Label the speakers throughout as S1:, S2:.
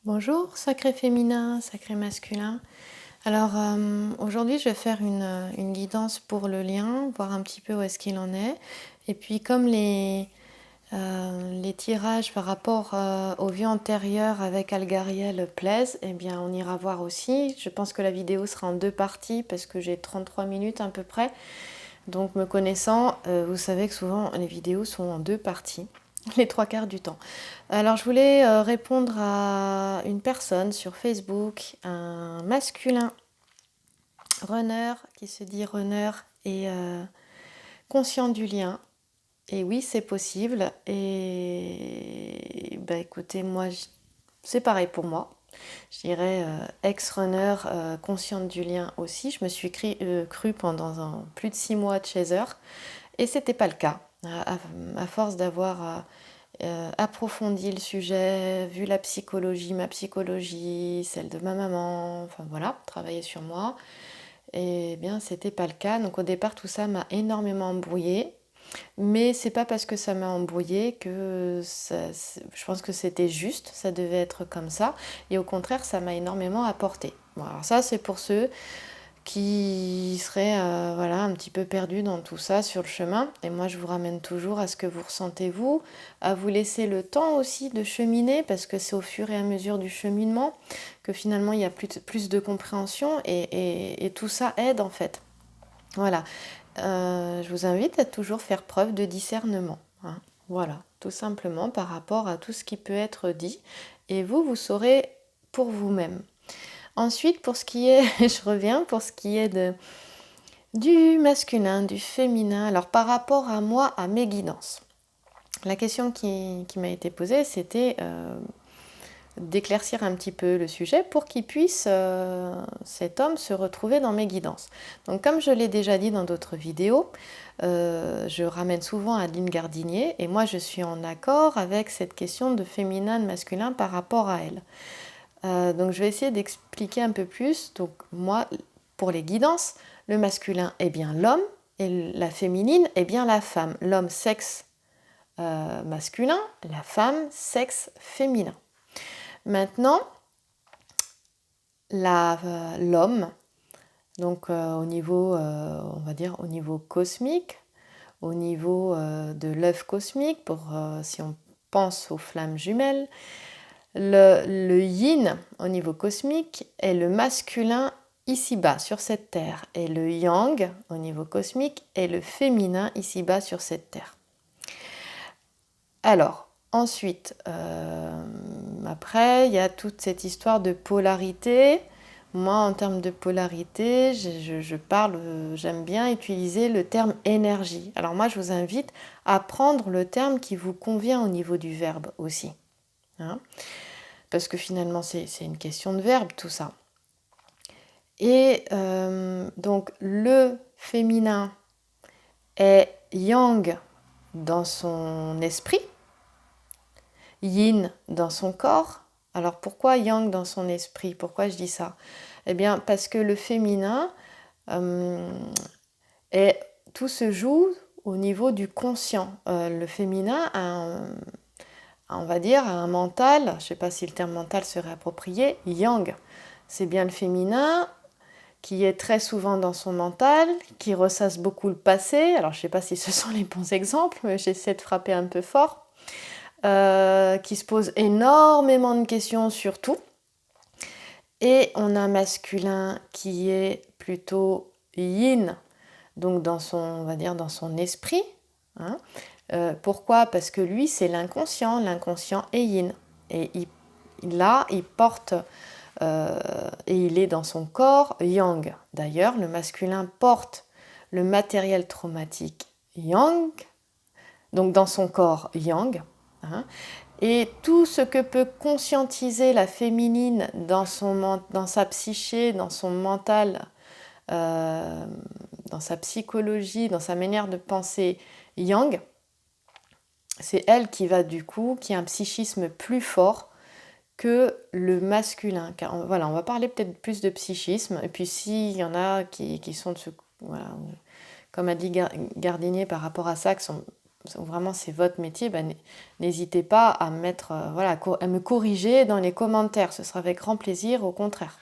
S1: Bonjour, sacré féminin, sacré masculin. Alors aujourd'hui, je vais faire une guidance pour le lien, voir un petit peu où est-ce qu'il en est. Et puis comme les tirages par rapport aux vues antérieures avec Algariel plaisent, eh bien on ira voir aussi. Je pense que la vidéo sera en deux parties parce que j'ai 33 minutes à peu près. Donc me connaissant, vous savez que souvent les vidéos sont en deux parties, les trois quarts du temps. Alors je voulais répondre à une personne sur Facebook, un masculin runner qui se dit runner et conscient du lien. Et oui, c'est possible. Et bah écoutez, c'est pareil pour moi. Je dirais ex-runner consciente du lien aussi. Je me suis cru pendant plus de 6 mois de chaser et c'était pas le cas. À force d'avoir approfondi le sujet, vu la psychologie, ma psychologie, celle de ma maman, enfin voilà, travaillé sur moi, et bien c'était pas le cas. Donc au départ tout ça m'a énormément embrouillée, mais c'est pas parce que ça m'a embrouillée que je pense que c'était juste, ça devait être comme ça, et au contraire ça m'a énormément apporté. Bon, alors ça c'est pour ceux qui serait voilà, un petit peu perdu dans tout ça sur le chemin. Et moi, je vous ramène toujours à ce que vous ressentez vous, à vous laisser le temps aussi de cheminer, parce que c'est au fur et à mesure du cheminement que finalement il y a plus de compréhension et tout ça aide en fait. Voilà. Je vous invite à toujours faire preuve de discernement, hein. Voilà, tout simplement par rapport à tout ce qui peut être dit. Et vous saurez pour vous-même. Ensuite, pour ce qui est, je reviens, pour ce qui est du masculin, du féminin, alors par rapport à moi, à mes guidances. La question qui m'a été posée, c'était d'éclaircir un petit peu le sujet pour qu'il puisse, cet homme, se retrouver dans mes guidances. Donc comme je l'ai déjà dit dans d'autres vidéos, je ramène souvent à Adeline Gardinier et moi je suis en accord avec cette question de féminin, de masculin par rapport à elle. Donc je vais essayer d'expliquer un peu plus. Donc moi, pour les guidances, le masculin est bien l'homme et la féminine est bien la femme. L'homme sexe masculin, la femme sexe féminin. Maintenant, l'homme, donc au niveau, on va dire au niveau cosmique, au niveau de l'œuf cosmique, si on pense aux flammes jumelles, le yin au niveau cosmique est le masculin ici-bas sur cette terre et le yang au niveau cosmique est le féminin ici-bas sur cette terre. Alors, ensuite, après, il y a toute cette histoire de polarité. Moi, en termes de polarité, j'aime bien utiliser le terme énergie. Alors moi, je vous invite à prendre le terme qui vous convient au niveau du verbe aussi, hein, parce que finalement, c'est une question de verbe, tout ça. Et donc, le féminin est yang dans son esprit, yin dans son corps. Alors, pourquoi yang dans son esprit? Pourquoi je dis ça? Eh bien, parce que le féminin, tout se joue au niveau du conscient. Le féminin on va dire, a un mental, je ne sais pas si le terme mental serait approprié, yang. C'est bien le féminin qui est très souvent dans son mental, qui ressasse beaucoup le passé. Alors je ne sais pas si ce sont les bons exemples, mais j'essaie de frapper un peu fort. Qui se pose énormément de questions sur tout. Et on a un masculin qui est plutôt yin, donc on va dire dans son esprit, hein. Pourquoi? Parce que lui, c'est l'inconscient est yin. Et il porte, et il est dans son corps yang. D'ailleurs, le masculin porte le matériel traumatique yang, donc dans son corps yang, hein. Et tout ce que peut conscientiser la féminine dans sa psyché, dans son mental, dans sa psychologie, dans sa manière de penser yang, c'est elle qui a un psychisme plus fort que le masculin. Voilà, on va parler peut-être plus de psychisme. Et puis s'il y en a qui sont voilà, comme a dit Gardinier par rapport à ça, qui sont vraiment c'est votre métier, ben, n'hésitez pas à voilà, à me corriger dans les commentaires. Ce sera avec grand plaisir, au contraire.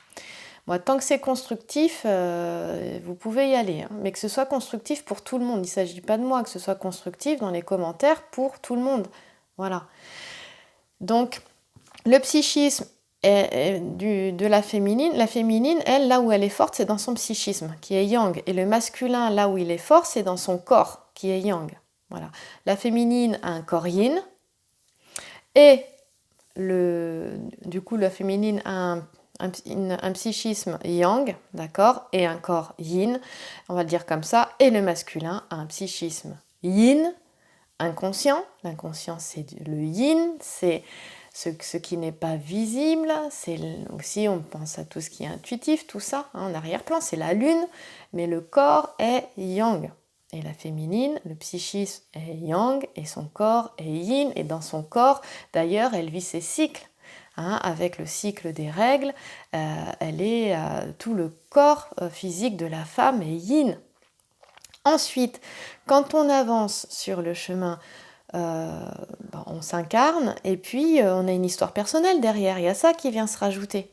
S1: Moi, tant que c'est constructif, vous pouvez y aller, hein, mais que ce soit constructif pour tout le monde. Il ne s'agit pas de moi, que ce soit constructif dans les commentaires pour tout le monde. Voilà. Donc, le psychisme de la féminine, elle, là où elle est forte, c'est dans son psychisme, qui est yang. Et le masculin, là où il est fort, c'est dans son corps, qui est yang. Voilà. La féminine a un corps yin, et du coup, la féminine a un psychisme yang, d'accord, et un corps yin, on va le dire comme ça, et le masculin a un psychisme yin, inconscient. L'inconscient, c'est le yin, c'est ce qui n'est pas visible, c'est aussi, on pense à tout ce qui est intuitif, tout ça, hein, en arrière-plan, c'est la lune, mais le corps est yang. Et la féminine, le psychisme est yang et son corps est yin. Et dans son corps, d'ailleurs, elle vit ses cycles. Hein, avec le cycle des règles, tout le corps physique de la femme est yin. Ensuite, quand on avance sur le chemin, on s'incarne et puis on a une histoire personnelle derrière. Il y a ça qui vient se rajouter.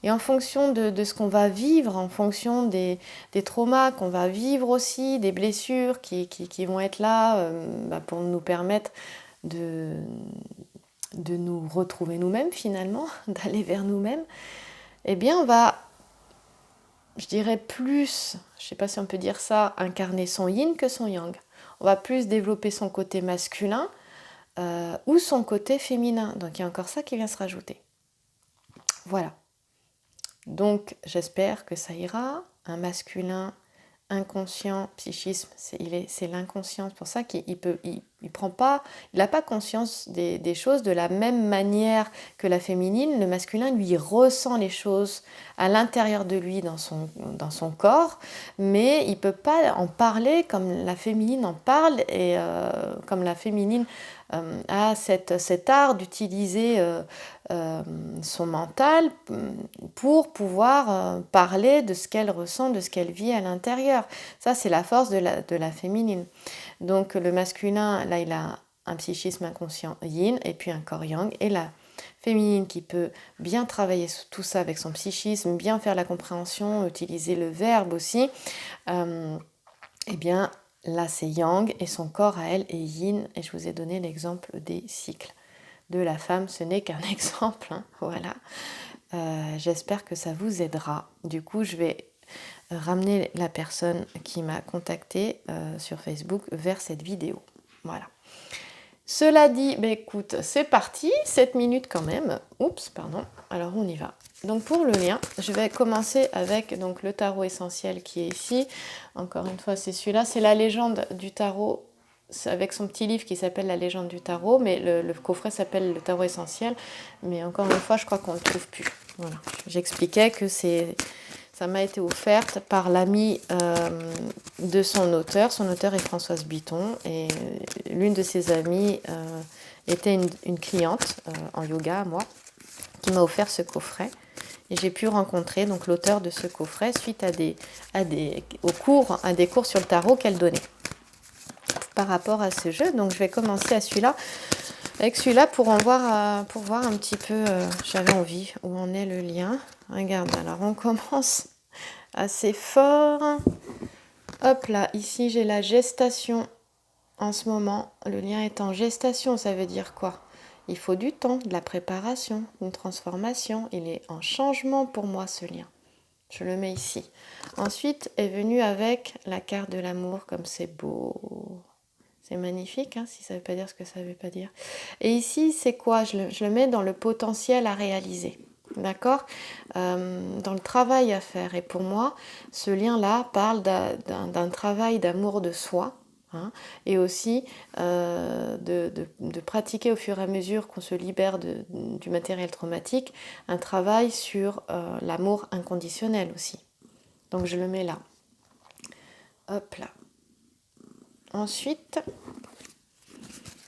S1: Et en fonction de ce qu'on va vivre, en fonction des traumas qu'on va vivre aussi, des blessures qui vont être là pour nous permettre de nous retrouver nous-mêmes finalement, d'aller vers nous-mêmes, eh bien on va, je dirais plus, je ne sais pas si on peut dire ça, incarner son yin que son yang. On va plus développer son côté masculin ou son côté féminin. Donc il y a encore ça qui vient se rajouter. Voilà. Donc j'espère que ça ira. Un masculin inconscient, psychisme, c'est l'inconscient. C'est pour ça qu'il n'a pas conscience des choses de la même manière que la féminine. Le masculin, lui, ressent les choses à l'intérieur de lui, dans son corps, mais il ne peut pas en parler comme la féminine en parle, et comme la féminine a cet art d'utiliser son mental pour pouvoir parler de ce qu'elle ressent, de ce qu'elle vit à l'intérieur. Ça, c'est la force de la féminine. Donc le masculin, là, il a un psychisme inconscient yin et puis un corps yang, et la féminine qui peut bien travailler tout ça avec son psychisme, bien faire la compréhension, utiliser le verbe aussi, eh bien là c'est yang et son corps à elle est yin, et je vous ai donné l'exemple des cycles de la femme, ce n'est qu'un exemple, hein, voilà. J'espère que ça vous aidera. Du coup, je vais ramener la personne qui m'a contactée sur Facebook vers cette vidéo. Voilà. Cela dit, écoute, c'est parti, 7 minutes quand même. Oups, pardon. Alors, on y va. Donc, pour le lien, je vais commencer avec donc, le tarot essentiel qui est ici. Encore une fois, c'est celui-là. C'est la légende du tarot, avec son petit livre qui s'appelle La légende du tarot, mais le coffret s'appelle le tarot essentiel. Mais encore une fois, je crois qu'on ne le trouve plus. Voilà. J'expliquais que ça m'a été offerte par l'ami de son auteur. Son auteur est Françoise Bitton, et l'une de ses amies était une cliente en yoga à moi, qui m'a offert ce coffret. Et j'ai pu rencontrer donc l'auteur de ce coffret suite à des cours sur le tarot qu'elle donnait par rapport à ce jeu. Donc je vais commencer avec celui-là pour voir un petit peu, j'avais envie, où en est le lien. Regarde, alors on commence assez fort. Hop là, ici j'ai la gestation en ce moment. Le lien est en gestation, ça veut dire quoi? Il faut du temps, de la préparation, une transformation. Il est en changement pour moi, ce lien. Je le mets ici. Ensuite est venu avec la carte de l'amour, comme c'est beau. C'est magnifique, hein, si ça ne veut pas dire ce que ça ne veut pas dire. Et ici, c'est quoi? Je le mets dans le potentiel à réaliser. D'accord? Dans le travail à faire. Et pour moi, ce lien-là parle d'un travail d'amour de soi, hein, et aussi de pratiquer au fur et à mesure qu'on se libère du matériel traumatique, un travail sur l'amour inconditionnel aussi. Donc je le mets là. Hop là. Ensuite,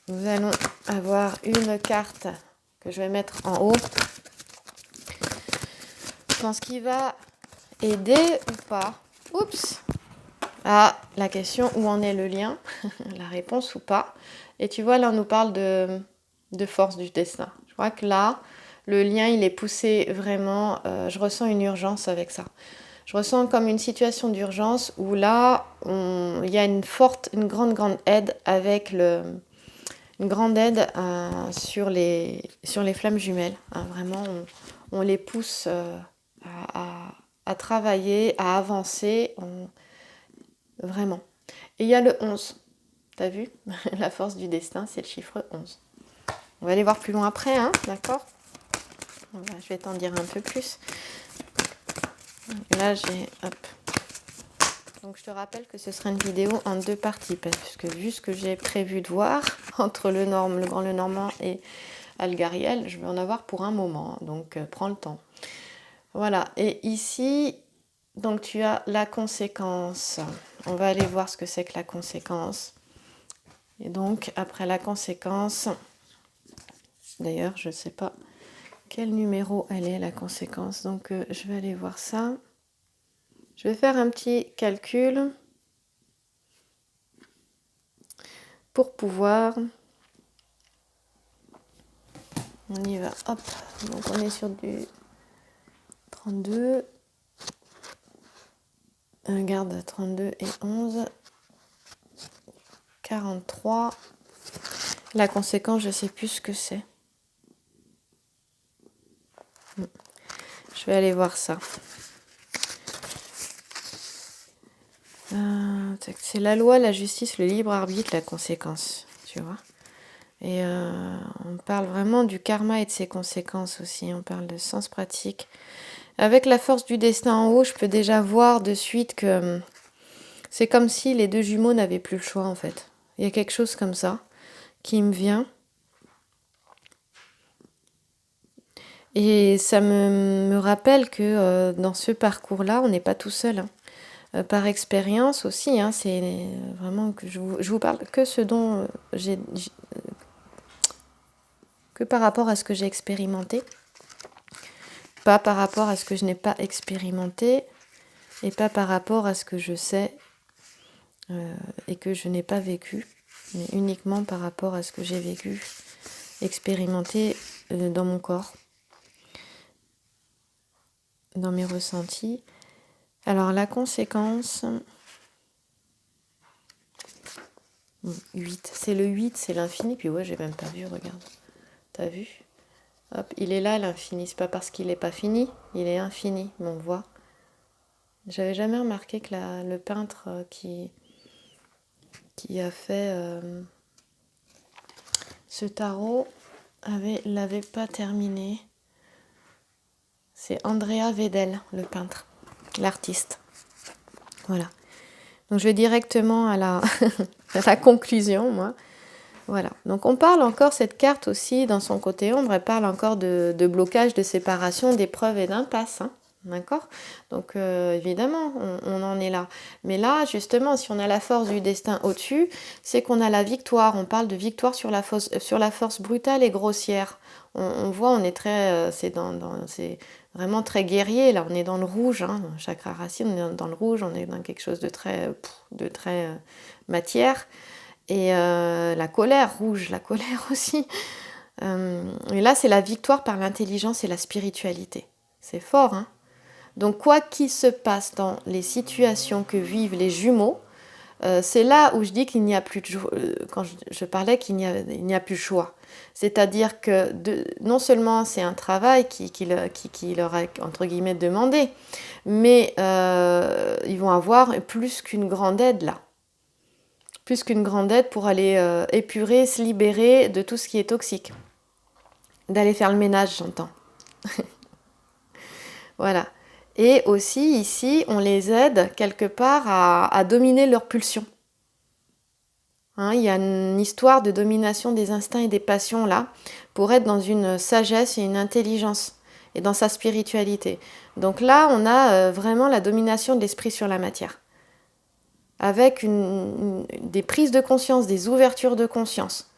S1: nous allons avoir une carte que je vais mettre en haut. Je pense qu'il va aider ou pas. Oups, à la question où en est le lien, la réponse ou pas. Et tu vois, là, on nous parle de force du destin. Je crois que là, le lien, il est poussé vraiment. Je ressens une urgence avec ça. Je ressens comme une situation d'urgence où là, il y a une grande aide avec une grande aide sur les flammes jumelles. Hein, vraiment, on les pousse à travailler, à avancer. Vraiment. Et il y a le 11. T'as vu? La force du destin, c'est le chiffre 11. On va aller voir plus loin après, hein, d'accord? Je vais t'en dire un peu plus. Et là, j'ai... Hop. Donc, je te rappelle que ce sera une vidéo en 2 parties, parce que vu ce que j'ai prévu de voir entre le Grand Lenormand et Algariel, je vais en avoir pour un moment. Donc, prends le temps. Voilà. Et ici, donc, tu as la conséquence. On va aller voir ce que c'est que la conséquence. Et donc, après la conséquence, d'ailleurs, je ne sais pas quel numéro elle est, la conséquence. Donc, je vais aller voir ça. Je vais faire un petit calcul pour pouvoir... On y va, hop. Donc, on est sur du 32. Regarde, 32 et 11. 43. La conséquence, je ne sais plus ce que c'est. Je vais aller voir ça. C'est la loi, la justice, le libre arbitre, la conséquence, tu vois. Et on parle vraiment du karma et de ses conséquences aussi. On parle de sens pratique. Avec la force du destin en haut, je peux déjà voir de suite que c'est comme si les 2 jumeaux n'avaient plus le choix en fait. Il y a quelque chose comme ça qui me vient. Et ça me rappelle que dans ce parcours-là, on n'est pas tout seul. Hein. Par expérience aussi, hein, c'est vraiment que je vous parle que ce dont que par rapport à ce que j'ai expérimenté. Pas par rapport à ce que je n'ai pas expérimenté et pas par rapport à ce que je sais et que je n'ai pas vécu, mais uniquement par rapport à ce que j'ai vécu, expérimenté dans mon corps, dans mes ressentis. Alors la conséquence, 8, c'est le 8, c'est l'infini, puis ouais, j'ai même pas vu, regarde, t'as vu? Hop, il est là l'infini, c'est pas parce qu'il n'est pas fini, il est infini, mais on voit. J'avais jamais remarqué que le peintre qui a fait ce tarot l'avait pas terminé. C'est Andrea Vedel, le peintre, l'artiste. Voilà. Donc je vais directement à la, à la conclusion, moi. Voilà. Donc on parle encore, cette carte aussi, dans son côté ombre, elle parle encore de blocage, de séparation, d'épreuves et d'impasse. Hein. D'accord? Donc évidemment, on en est là. Mais là, justement, si on a la force du destin au-dessus, c'est qu'on a la victoire. On parle de victoire sur la force brutale et grossière. On voit, on est très... c'est vraiment très guerrier. Là, on est dans le rouge. Hein. Chakra racine, on est dans le rouge. On est dans quelque chose de très matière. Et la colère rouge, la colère aussi. Et là, c'est la victoire par l'intelligence et la spiritualité. C'est fort, hein? Donc, quoi qu'il se passe dans les situations que vivent les jumeaux, c'est là où je dis qu'il n'y a plus de quand je parlais qu'il n'y a plus de choix. C'est-à-dire que non seulement c'est un travail qui leur est entre guillemets demandé, mais ils vont avoir plus qu'une grande aide là. Plus qu'une grande aide pour aller épurer, se libérer de tout ce qui est toxique. D'aller faire le ménage, j'entends. Voilà. Et aussi, ici, on les aide quelque part à dominer leurs pulsions. Hein, il y a une histoire de domination des instincts et des passions là, pour être dans une sagesse et une intelligence, et dans sa spiritualité. Donc là, on a vraiment la domination de l'esprit sur la matière. Avec des prises de conscience, des ouvertures de conscience,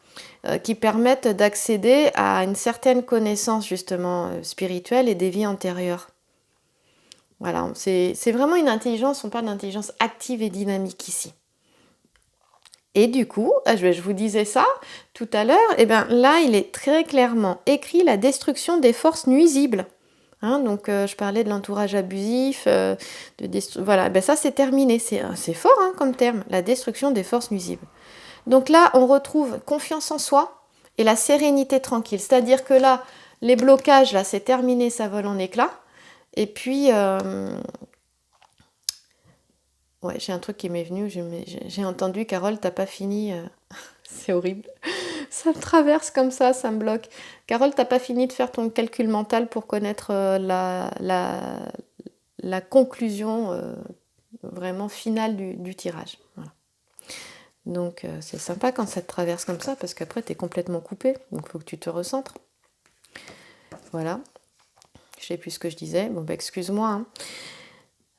S1: qui permettent d'accéder à une certaine connaissance justement spirituelle et des vies antérieures. Voilà, c'est vraiment une intelligence, on parle d'intelligence active et dynamique ici. Et du coup, je vous disais ça tout à l'heure, et bien là, il est très clairement écrit la destruction des forces nuisibles. Hein, donc, je parlais de l'entourage abusif, voilà, ben ça c'est terminé, c'est fort hein, comme terme, la destruction des forces nuisibles. Donc là, on retrouve confiance en soi et la sérénité tranquille. C'est-à-dire que là, les blocages, là, c'est terminé, ça vole en éclats. Et puis, ouais, j'ai un truc qui m'est venu, j'ai entendu, Carole, t'as pas fini, c'est horrible. Ça me traverse comme ça me bloque. Carole, t'as pas fini de faire ton calcul mental pour connaître la conclusion vraiment finale du tirage. Voilà. Donc c'est sympa quand ça te traverse comme ça, parce qu'après t'es complètement coupé, donc il faut que tu te recentres. Voilà. Je sais plus ce que je disais. Bon, bah excuse-moi.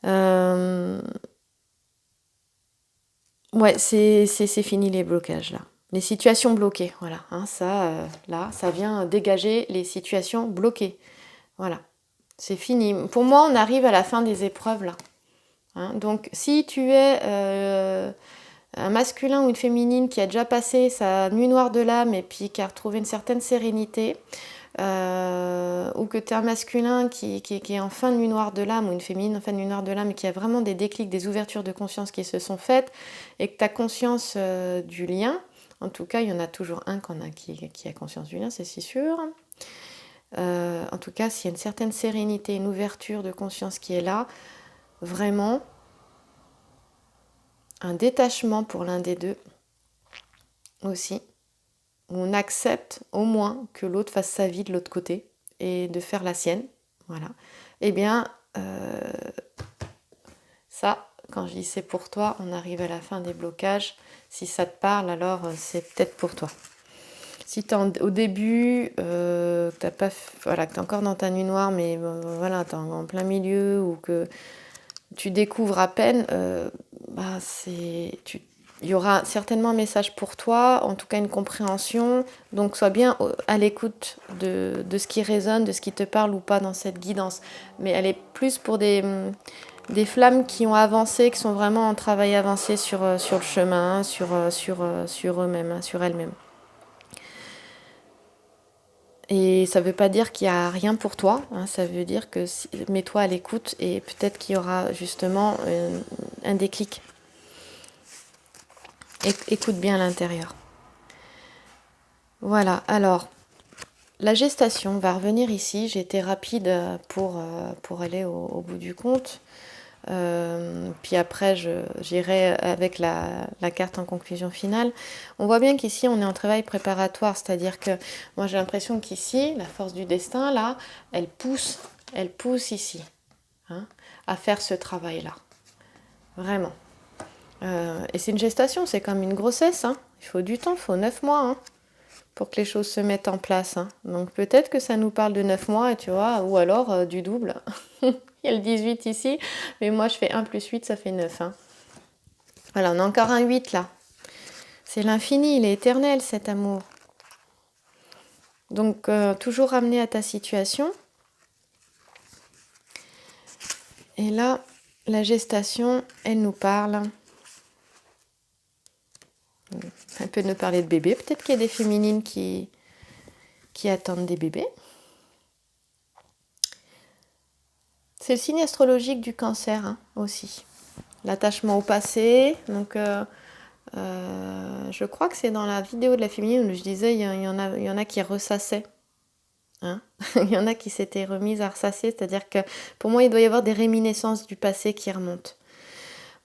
S1: Hein. Ouais, c'est fini les blocages là. Les situations bloquées, voilà. Hein, ça, là, ça vient dégager les situations bloquées. Voilà, c'est fini. Pour moi, on arrive à la fin des épreuves là. Hein, donc, si tu es un masculin ou une féminine qui a déjà passé sa nuit noire de l'âme et puis qui a retrouvé une certaine sérénité, ou que tu es un masculin qui est en fin de nuit noire de l'âme, ou une féminine en fin de nuit noire de l'âme, et qui a vraiment des déclics, des ouvertures de conscience qui se sont faites, et que tu as conscience du lien, en tout cas il y en a toujours un qui a conscience du lien, c'est si sûr. En tout cas, s'il y a une certaine sérénité, une ouverture de conscience qui est là, vraiment un détachement pour l'un des deux aussi, où on accepte au moins que l'autre fasse sa vie de l'autre côté et de faire la sienne, voilà. Eh bien, ça, quand je dis c'est pour toi, on arrive à la fin des blocages. Si ça te parle, alors c'est peut-être pour toi. Si tu es au début, t'as pas, voilà, que tu es encore dans ta nuit noire, mais voilà, tu es en plein milieu, ou que tu découvres à peine, il y aura certainement un message pour toi, en tout cas une compréhension. Donc sois bien à l'écoute de ce qui résonne, de ce qui te parle ou pas dans cette guidance. Mais elle est plus pour des flammes qui ont avancé, qui sont vraiment en travail avancé sur le chemin, sur eux-mêmes, hein, sur elles-mêmes. Et ça ne veut pas dire qu'il n'y a rien pour toi, hein, ça veut dire que mets-toi à l'écoute et peut-être qu'il y aura justement un déclic. Écoute bien à l'intérieur. Voilà, alors, la gestation, on va revenir ici. J'ai été rapide pour aller au bout du compte. Puis après, j'irai avec la carte en conclusion finale. On voit bien qu'ici, on est en travail préparatoire, c'est-à-dire que moi, j'ai l'impression qu'ici, la force du destin, là, elle pousse ici, hein, à faire ce travail-là. Vraiment. Et c'est une gestation, c'est comme une grossesse. Hein. Il faut du temps, il faut 9 mois hein, pour que les choses se mettent en place. Hein. Donc peut-être que ça nous parle de 9 mois, tu vois, ou alors du double. Il y a le 18 ici, mais moi je fais 1 plus 8, ça fait 9. Hein. Voilà, on a encore un 8 là. C'est l'infini, il est éternel cet amour. Donc toujours ramener à ta situation. Et là, la gestation, elle nous parle. Elle peut nous parler de bébé. Peut-être qu'il y a des féminines qui attendent des bébés. C'est le signe astrologique du cancer hein, aussi. L'attachement au passé. Donc, je crois que c'est dans la vidéo de la féminine où je disais il y en a qui ressassaient. Hein il y en a qui s'étaient remises à ressasser. C'est-à-dire que pour moi, il doit y avoir des réminiscences du passé qui remontent.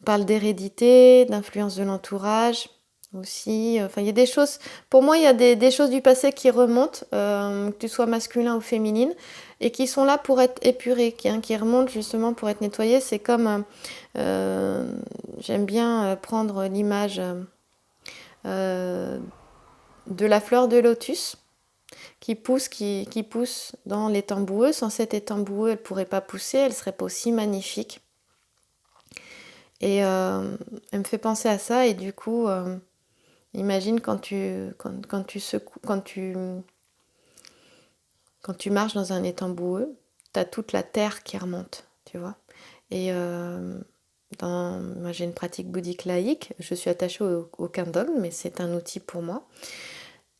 S1: On parle d'hérédité, d'influence de l'entourage aussi. Enfin, il y a des choses... Pour moi, il y a des choses du passé qui remontent, que tu sois masculin ou féminine, et qui sont là pour être épurées, qui remontent justement pour être nettoyées. C'est comme... j'aime bien prendre l'image de la fleur de lotus qui pousse dans l'étang boueux. Sans cet étang boueux, elle ne pourrait pas pousser, elle ne serait pas aussi magnifique. Et elle me fait penser à ça, et du coup... Imagine quand tu marches dans un étang boueux, tu as toute la terre qui remonte, tu vois. Et moi, j'ai une pratique bouddhique laïque. Je suis attachée aucun dogme, mais c'est un outil pour moi.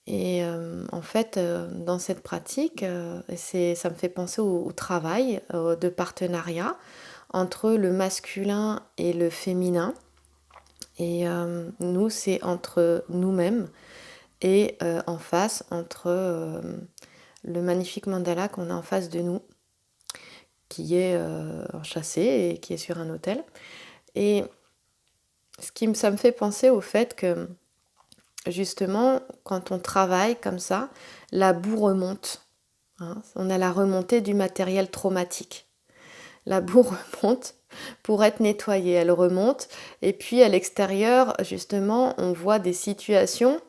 S1: Et en fait, dans cette pratique, ça me fait penser au travail de partenariat entre le masculin et le féminin. Et nous, c'est entre nous-mêmes et en face, entre le magnifique mandala qu'on a en face de nous, qui est enchâssé et qui est sur un autel. Et ça me fait penser au fait que, justement, quand on travaille comme ça, la boue remonte. Hein, on a la remontée du matériel traumatique. La boue remonte pour être nettoyée. Elle remonte. Et puis, à l'extérieur, justement, on voit des situations,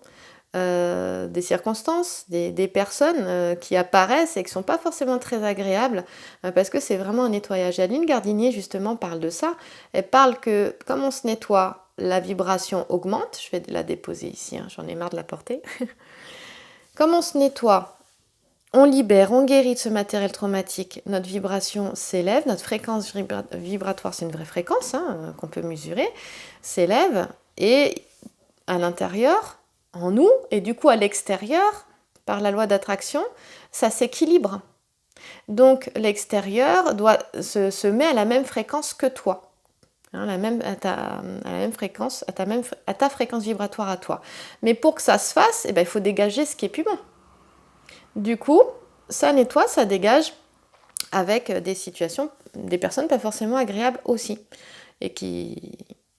S1: des circonstances, des personnes qui apparaissent et qui ne sont pas forcément très agréables, parce que c'est vraiment un nettoyage. Aline Gardinier, justement, parle de ça. Elle parle que, comme on se nettoie, la vibration augmente. Je vais la déposer ici, hein, j'en ai marre de la porter. Comme on se nettoie, on libère, on guérit de ce matériel traumatique, notre vibration s'élève, notre fréquence vibratoire, c'est une vraie fréquence qu'on peut mesurer, s'élève, et à l'intérieur, en nous, et du coup à l'extérieur, par la loi d'attraction, ça s'équilibre. Donc l'extérieur se met à la même fréquence que toi. Hein, à la même fréquence, à ta fréquence vibratoire à toi. Mais pour que ça se fasse, il faut dégager ce qui est plus bon. Du coup, ça nettoie, ça dégage avec des situations, des personnes pas forcément agréables aussi. Et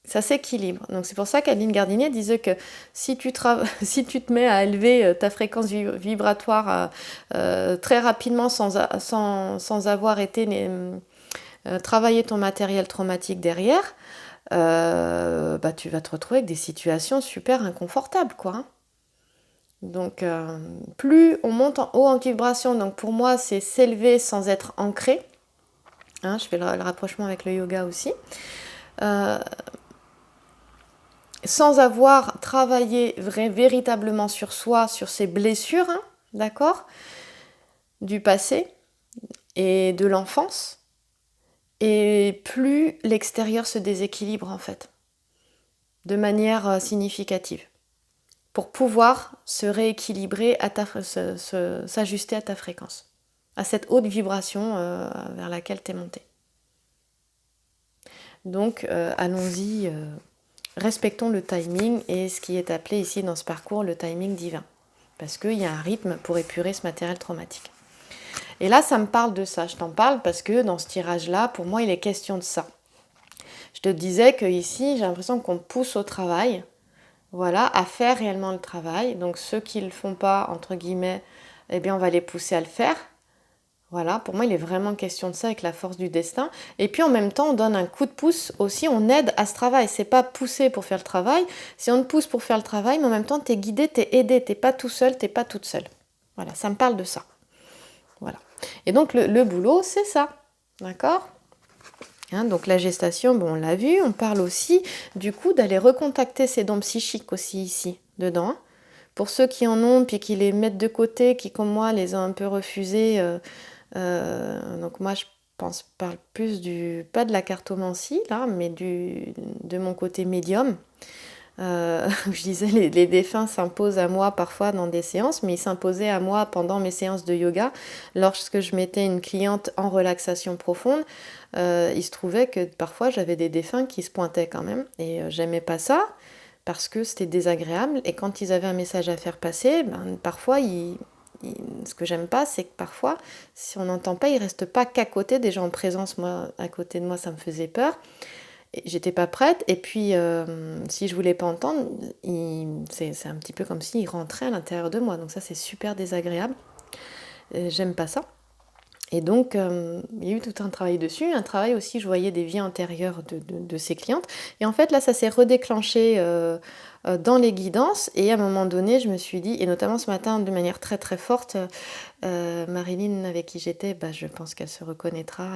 S1: ça s'équilibre. Donc c'est pour ça qu'Aline Gardinier disait que si tu te mets à élever ta fréquence vibratoire très rapidement sans avoir été travailler ton matériel traumatique derrière, tu vas te retrouver avec des situations super inconfortables, quoi. Hein. Donc, plus on monte en haut en vibration, donc pour moi, c'est s'élever sans être ancré. Hein, je fais le rapprochement avec le yoga aussi. Sans avoir travaillé véritablement sur soi, sur ses blessures, hein, d'accord, du passé et de l'enfance. Et plus l'extérieur se déséquilibre, en fait, de manière significative, pour pouvoir se rééquilibrer, s'ajuster à ta fréquence, à cette haute vibration vers laquelle tu es monté. Donc, allons-y, respectons le timing et ce qui est appelé ici dans ce parcours le timing divin, parce qu'il y a un rythme pour épurer ce matériel traumatique. Et là, ça me parle de ça. Je t'en parle parce que dans ce tirage-là, pour moi, il est question de ça. Je te disais qu'ici, j'ai l'impression qu'on pousse au travail, voilà, à faire réellement le travail. Donc ceux qui ne le font pas, entre guillemets, eh bien on va les pousser à le faire. Voilà, pour moi il est vraiment question de ça avec la force du destin. Et puis en même temps on donne un coup de pouce aussi, on aide à ce travail. C'est pas pousser pour faire le travail, si on te pousse pour faire le travail, mais en même temps tu es guidé, tu es aidé, tu n'es pas tout seul, tu n'es pas toute seule. Voilà, ça me parle de ça. Voilà. Et donc le boulot c'est ça, d'accord ? Hein, donc la gestation, bon, on l'a vu, on parle aussi du coup d'aller recontacter ces dons psychiques aussi ici, dedans. Hein. Pour ceux qui en ont, puis qui les mettent de côté, qui comme moi les ont un peu refusés, donc moi je parle plus pas de la cartomancie là, mais de mon côté médium. Je disais, les défunts s'imposent à moi parfois dans des séances, mais ils s'imposaient à moi pendant mes séances de yoga. Lorsque je mettais une cliente en relaxation profonde, il se trouvait que parfois j'avais des défunts qui se pointaient quand même, et j'aimais pas ça parce que c'était désagréable. Et quand ils avaient un message à faire passer, parfois ce que j'aime pas, c'est que parfois, si on n'entend pas, ils restent pas qu'à côté des gens en présence. Moi, à côté de moi, ça me faisait peur. J'étais pas prête, et puis si je voulais pas entendre, c'est un petit peu comme s'il rentrait à l'intérieur de moi, donc ça c'est super désagréable, j'aime pas ça. Et donc il y a eu tout un travail dessus, un travail aussi, je voyais des vies antérieures de ces clientes, et en fait là ça s'est redéclenché dans les guidances, et à un moment donné je me suis dit, et notamment ce matin de manière très très forte, Marilyn avec qui j'étais, je pense qu'elle se reconnaîtra,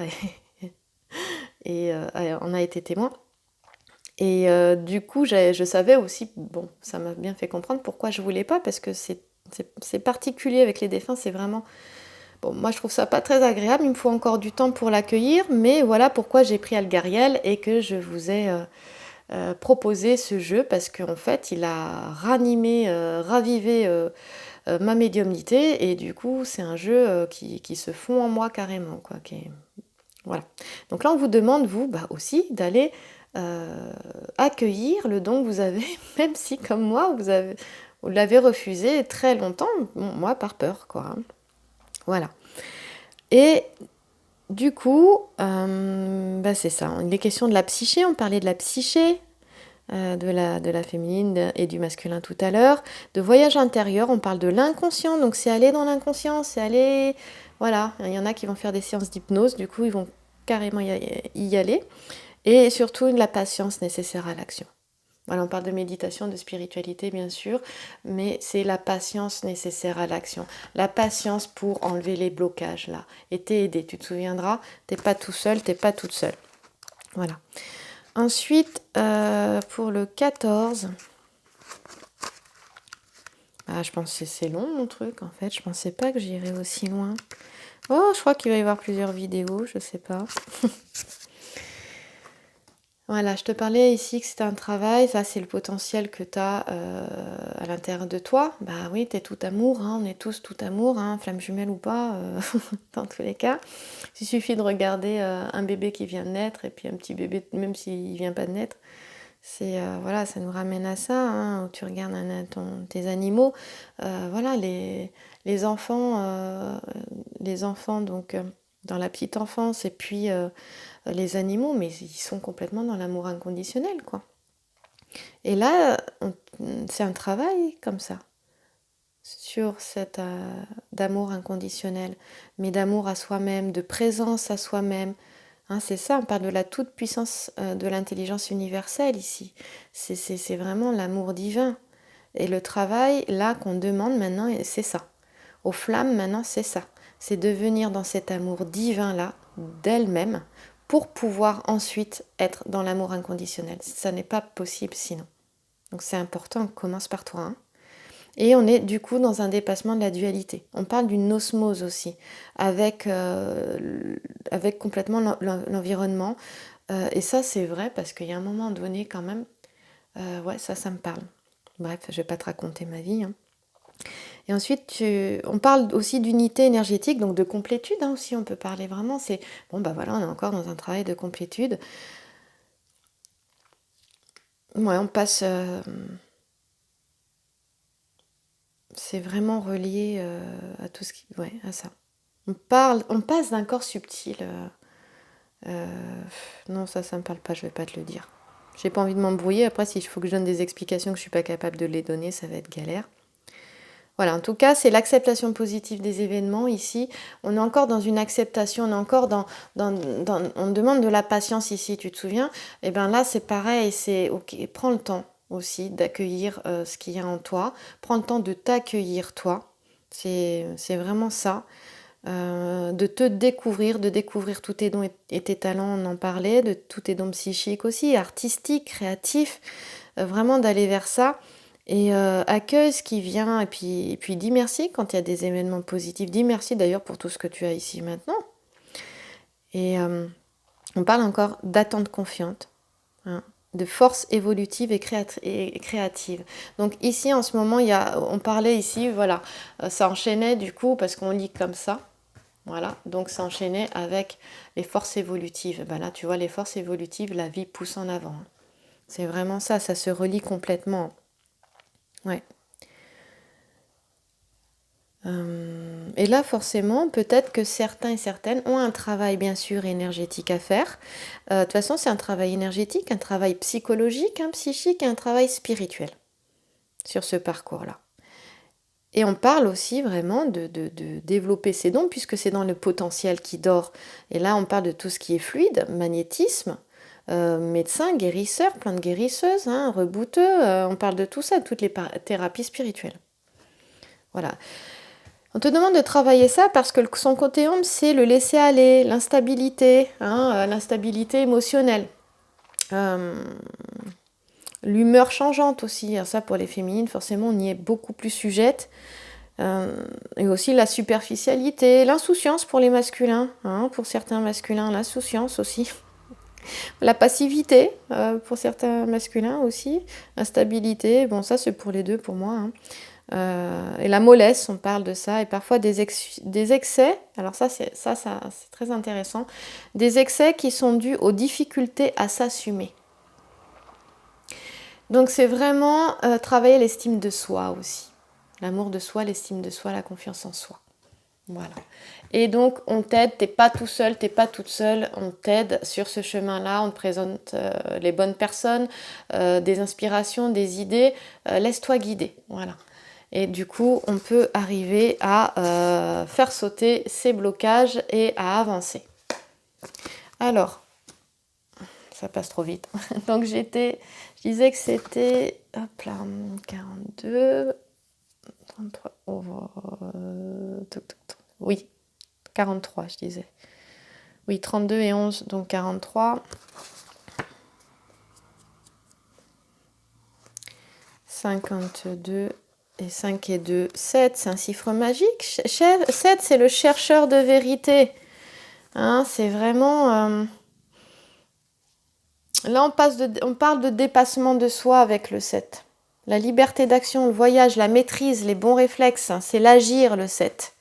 S1: et on a été témoin. Et du coup, je savais aussi, bon, ça m'a bien fait comprendre pourquoi je voulais pas, parce que c'est particulier avec les défunts, c'est vraiment Bon, moi je trouve ça pas très agréable, il me faut encore du temps pour l'accueillir, mais voilà pourquoi j'ai pris Algariel et que je vous ai proposé ce jeu, parce qu'en fait il a ranimé, ravivé ma médiumnité, et du coup c'est un jeu qui se fond en moi carrément, quoi. Voilà. Donc là on vous demande, vous aussi, d'aller accueillir le don que vous avez, même si comme moi vous l'avez refusé très longtemps, bon, moi par peur, quoi. Hein. Voilà. Et du coup, c'est ça. Les questions de la psyché, on parlait de la psyché, de la féminine et du masculin tout à l'heure. De voyage intérieur, on parle de l'inconscient. Donc c'est aller dans l'inconscient, c'est aller... Voilà, il y en a qui vont faire des séances d'hypnose, du coup ils vont carrément y aller. Et surtout la patience nécessaire à l'action. Voilà, on parle de méditation, de spiritualité bien sûr, mais c'est la patience nécessaire à l'action. La patience pour enlever les blocages là. Et t'es aidé, tu te souviendras, t'es pas tout seul, t'es pas toute seule. Voilà. Ensuite, pour le 14, je pense que c'est long mon truc en fait, je pensais pas que j'irais aussi loin. Oh, je crois qu'il va y avoir plusieurs vidéos, je sais pas. Voilà, je te parlais ici que c'était un travail, ça c'est le potentiel que tu as à l'intérieur de toi. Bah oui, tu es tout amour, hein, on est tous tout amour, hein, flamme jumelle ou pas, dans tous les cas. Il suffit de regarder un bébé qui vient de naître et puis un petit bébé, même s'il vient pas de naître, voilà, ça nous ramène à ça. Hein, où tu regardes tes animaux, voilà, les enfants donc dans la petite enfance et puis les animaux, mais ils sont complètement dans l'amour inconditionnel, quoi. Et là, c'est un travail comme ça, sur cet d'amour inconditionnel, mais d'amour à soi-même, de présence à soi-même. Hein, c'est ça, on parle de la toute-puissance de l'intelligence universelle ici. C'est vraiment l'amour divin. Et le travail, là, qu'on demande maintenant, c'est ça. Aux flammes, maintenant, c'est ça. C'est de venir dans cet amour divin-là, d'elle-même, pour pouvoir ensuite être dans l'amour inconditionnel. Ça n'est pas possible sinon. Donc c'est important, on commence par toi. Hein. Et on est du coup dans un dépassement de la dualité. On parle d'une osmose aussi, avec complètement l'environnement. Et ça c'est vrai parce qu'il y a un moment donné quand même, ouais ça me parle. Bref, je vais pas te raconter ma vie. Hein. Et ensuite, on parle aussi d'unité énergétique, donc de complétude hein, aussi, on peut parler vraiment. C'est bon, voilà, on est encore dans un travail de complétude. Ouais, on passe. C'est vraiment relié à tout ce qui. Ouais, à ça. On passe d'un corps subtil. Non, ça me parle pas, je vais pas te le dire. J'ai pas envie de m'embrouiller. Après, s'il faut que je donne des explications que je suis pas capable de les donner, ça va être galère. Voilà, en tout cas, c'est l'acceptation positive des événements ici. On est encore dans une acceptation, on est encore on demande de la patience ici, tu te souviens? Et bien là, c'est pareil, c'est ok, prends le temps aussi d'accueillir ce qu'il y a en toi, prends le temps de t'accueillir toi, c'est vraiment ça. De te découvrir, de découvrir tous tes dons et tes talents, on en parlait, de tous tes dons psychiques aussi, artistiques, créatifs, vraiment d'aller vers ça. Et accueille ce qui vient et puis dis merci quand il y a des événements positifs. Dis merci d'ailleurs pour tout ce que tu as ici maintenant. Et on parle encore d'attente confiante, hein, de force évolutive et créative. Donc ici en ce moment, on parlait ici, voilà, ça enchaînait du coup parce qu'on lit comme ça. Voilà, donc ça enchaînait avec les forces évolutives. Ben là, tu vois, les forces évolutives, la vie pousse en avant. C'est vraiment ça, ça se relie complètement. Ouais. Et là, forcément, peut-être que certains et certaines ont un travail, bien sûr, énergétique à faire. De toute façon, c'est un travail énergétique, un travail psychologique, psychique et un travail spirituel sur ce parcours-là. Et on parle aussi vraiment de développer ces dons, puisque c'est dans le potentiel qui dort. Et là, on parle de tout ce qui est fluide, magnétisme, médecin, guérisseur, plantes guérisseuses, rebouteux, on parle de tout ça, toutes les thérapies spirituelles. Voilà. On te demande de travailler ça parce que son côté ombre, c'est le laisser aller, l'instabilité, l'instabilité émotionnelle. L'humeur changeante aussi, ça pour les féminines, forcément on y est beaucoup plus sujette. Et aussi la superficialité, l'insouciance pour les masculins, hein, pour certains masculins, l'insouciance aussi. La passivité pour certains masculins aussi, instabilité, bon ça c'est pour les deux pour moi, hein. Et la mollesse, on parle de ça, et parfois des excès, alors ça c'est très intéressant, des excès qui sont dus aux difficultés à s'assumer. Donc c'est vraiment travailler l'estime de soi aussi, l'amour de soi, l'estime de soi, la confiance en soi. Voilà. Et donc, on t'aide, t'es pas tout seul, t'es pas toute seule, on t'aide sur ce chemin-là, on te présente les bonnes personnes, des inspirations, des idées, laisse-toi guider, voilà. Et du coup, on peut arriver à faire sauter ces blocages et à avancer. Alors, ça passe trop vite. Donc, je disais que c'était, hop là, 42, 33, oui, 43, je disais. Oui, 32 et 11, donc 43. 52 et 5 et 2, 7, c'est un chiffre magique. 7, c'est le chercheur de vérité. Hein, c'est vraiment... Là, on parle de dépassement de soi avec le 7. La liberté d'action, le voyage, la maîtrise, les bons réflexes, hein, c'est l'agir, le 7.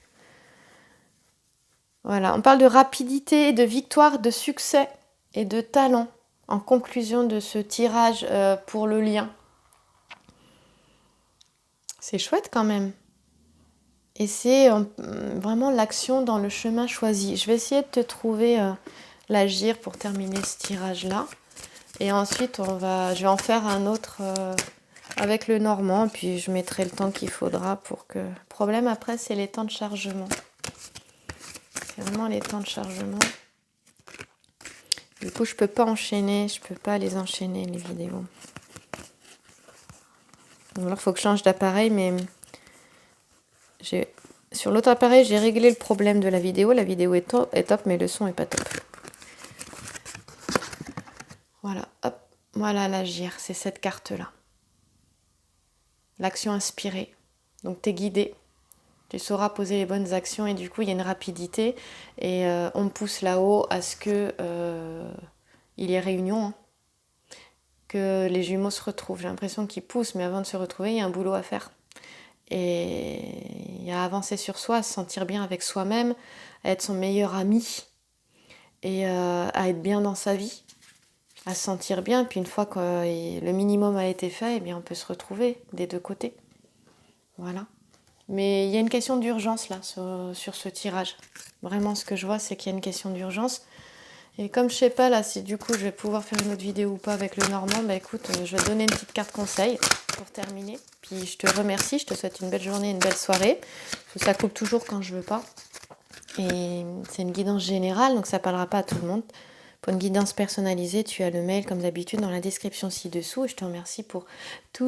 S1: Voilà, on parle de rapidité, de victoire, de succès et de talent en conclusion de ce tirage pour le lien. C'est chouette quand même. Et c'est vraiment l'action dans le chemin choisi. Je vais essayer de te trouver l'agir pour terminer ce tirage-là. Et ensuite, je vais en faire un autre avec le normand. Puis je mettrai le temps qu'il faudra pour que... Le problème après, c'est les temps de chargement. C'est vraiment les temps de chargement. Du coup, je peux pas enchaîner. Je peux pas les enchaîner, les vidéos. Alors, il faut que je change d'appareil, mais... Sur l'autre appareil, j'ai réglé le problème de la vidéo. La vidéo est top, mais le son est pas top. Voilà, hop, voilà l'agir, c'est cette carte-là. L'action inspirée. Donc tu es guidé, tu sauras poser les bonnes actions et du coup il y a une rapidité et on me pousse là-haut à ce que il y ait réunion, hein, que les jumeaux se retrouvent. J'ai l'impression qu'ils poussent, mais avant de se retrouver, il y a un boulot à faire. Et il y a à avancer sur soi, à se sentir bien avec soi-même, à être son meilleur ami et à être bien dans sa vie, à se sentir bien. Puis une fois que le minimum a été fait, eh bien on peut se retrouver des deux côtés. Voilà. Mais il y a une question d'urgence là sur ce tirage. Vraiment, ce que je vois, c'est qu'il y a une question d'urgence. Et comme je sais pas là si du coup je vais pouvoir faire une autre vidéo ou pas avec le normand, bah écoute, je vais te donner une petite carte conseil pour terminer. Puis je te remercie, je te souhaite une belle journée, une belle soirée. Ça coupe toujours quand je veux pas. Et c'est une guidance générale, donc ça parlera pas à tout le monde. Pour une guidance personnalisée, tu as le mail comme d'habitude dans la description ci-dessous. Et je te remercie pour tout.